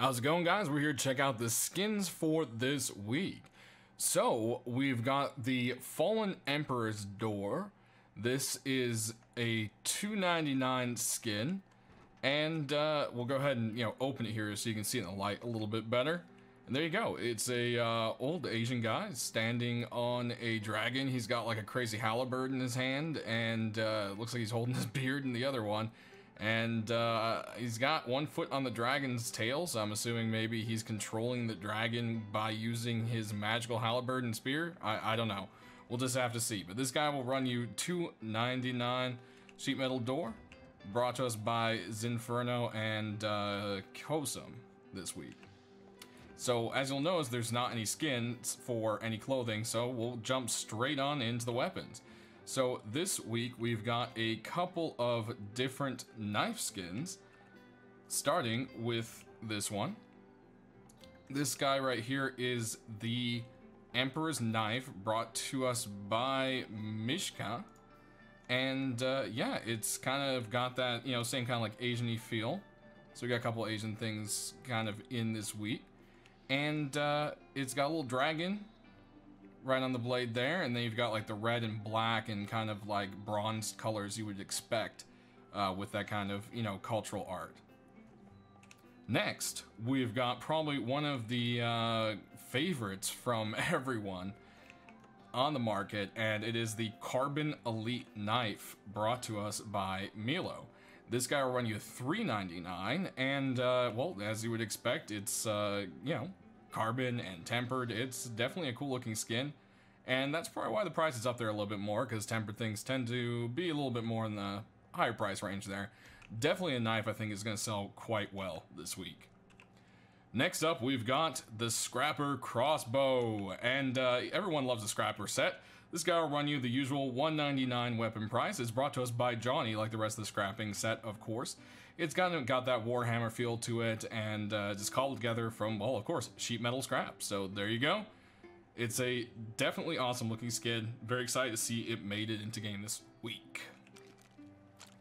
How's it going, guys? We're here to check out the skins for this week. So, we've got the Fallen Emperor's Door. This is a $2.99 skin. And we'll go ahead and, open it here so you can see it in the light a little bit better. And there you go. It's a old Asian guy standing on a dragon. He's got like a crazy halberd in his hand, and looks like he's holding his beard in the other one. And he's got one foot on the dragon's tail, so I'm assuming maybe he's controlling the dragon by using his magical halberd and spear. I don't know. We'll just have to see. But this guy will run you $2.99 sheet metal door, brought to us by Zinferno and Kosum this week. So as you'll notice, there's not any skins for any clothing, so we'll jump straight on into the weapons. So this week we've got a couple of different knife skins, starting with this one. This guy right here is the Emperor's Knife, brought to us by Mishka. And yeah, it's kind of got that, same kind of like Asian-y feel. So we got a couple Asian things kind of in this week. And it's got a little dragon right on the blade there, and then you've got like the red and black and kind of like bronze colors you would expect with that kind of, cultural art. Next, we've got probably one of the favorites from everyone on the market, and it is the Carbon Elite Knife, brought to us by Milo. This guy will run you $3.99, and well, as you would expect, it's carbon and tempered. It's definitely a cool looking skin, and that's probably why the price is up there a little bit more, because tempered things tend to be a little bit more in the higher price range there. Definitely a knife I think is going to sell quite well this week. Next up, we've got the Scrapper Crossbow, and everyone loves the Scrapper set. This guy will run you the usual $1.99 weapon price. It's brought to us by Johnny, like the rest of the scrapping set, of course. It's got that Warhammer feel to it, and just cobbled together from, well, of course, sheet metal scrap. So there you go. It's a definitely awesome looking skin. Very excited to see it made it into game this week.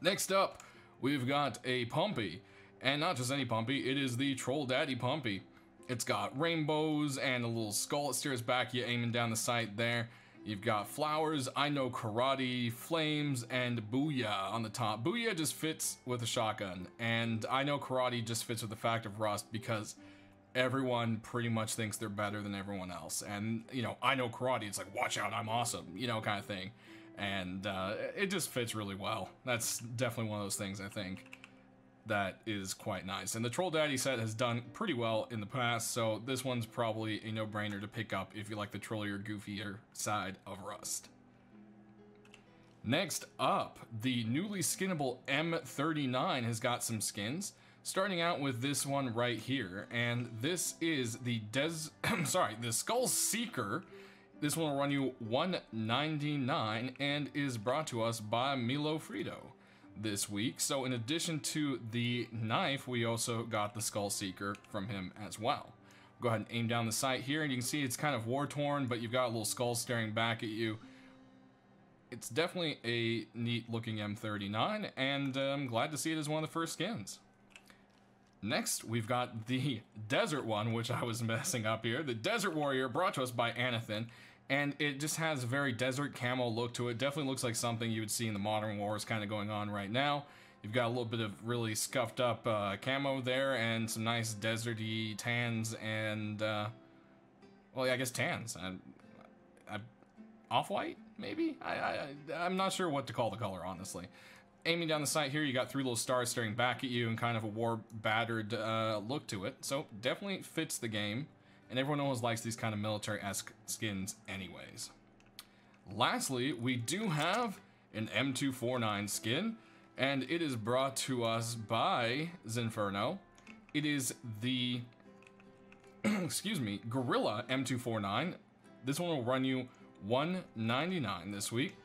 Next up, we've got a Pumpy. And not just any Pumpy, it is the Troll Daddy Pumpy. It's got rainbows and a little skull that steers back, you aiming down the sight there. You've got flowers, I know karate, flames, and booyah on the top. Booyah just fits with a shotgun, and I know karate just fits with the fact of rust, because everyone pretty much thinks they're better than everyone else. And, I know karate, it's like, watch out, I'm awesome, kind of thing. And it just fits really well. That's definitely one of those things, I think, that is quite nice. And the Troll Daddy set has done pretty well in the past, so this one's probably a no-brainer to pick up if you like the trollier, goofier side of Rust. Next up, the newly skinnable M39 has got some skins, starting out with this one right here, and this is the the Skull Seeker. This one will run you $1.99 and is brought to us by Milo Frito this week. So in addition to the knife, we also got the Skull Seeker from him as well. Go ahead and aim down the sight here, and you can see it's kind of war-torn, but you've got a little skull staring back at you. It's definitely a neat looking M39, and I'm glad to see it as one of the first skins. Next, we've got the Desert one, which I was messing up here. The Desert Warrior, brought to us by Anathan. And it just has a very desert camo look to it. Definitely looks like something you would see in the Modern Wars kind of going on right now. You've got a little bit of really scuffed up camo there, and some nice deserty tans and, well, yeah, I guess tans. Off-white, maybe? I'm not sure what to call the color, honestly. Aiming down the sight here, you got three little stars staring back at you and kind of a war-battered look to it. So definitely fits the game. And everyone always likes these kind of military-esque skins anyways. Lastly, we do have an M249 skin, and it is brought to us by Zinferno. It is the, excuse me, Gorilla M249. This one will run you $1.99 this week.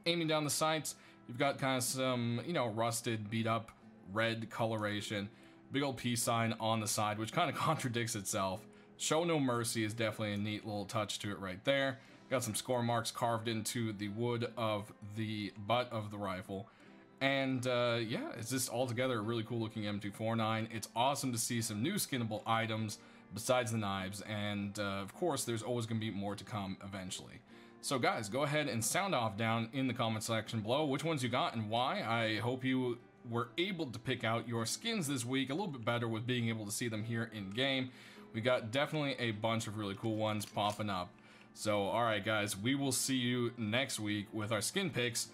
Aiming down the sights, you've got kind of some, rusted, beat-up red coloration. Big old peace sign on the side, which kind of contradicts itself. Show no mercy is definitely a neat little touch to it right there. Got some score marks carved into the wood of the butt of the rifle. And yeah, it's just altogether a really cool looking M249. It's awesome to see some new skinnable items besides the knives, and of course there's always going to be more to come eventually. So guys, go ahead and sound off down in the comment section below which ones you got and why. I hope you were able to pick out your skins this week a little bit better with being able to see them here in game. We got definitely a bunch of really cool ones popping up. So alright guys, we will see you next week with our skin picks,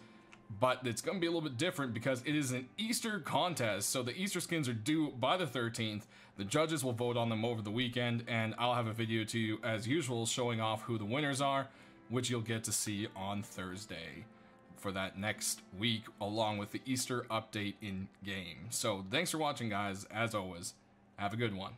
but it's going to be a little bit different because it is an Easter contest. So the Easter skins are due by the 13th. The judges will vote on them over the weekend, and I'll have a video to you as usual showing off who the winners are, which you'll get to see on Thursday for that next week, along with the Easter update in game. So thanks for watching guys, as always, have a good one.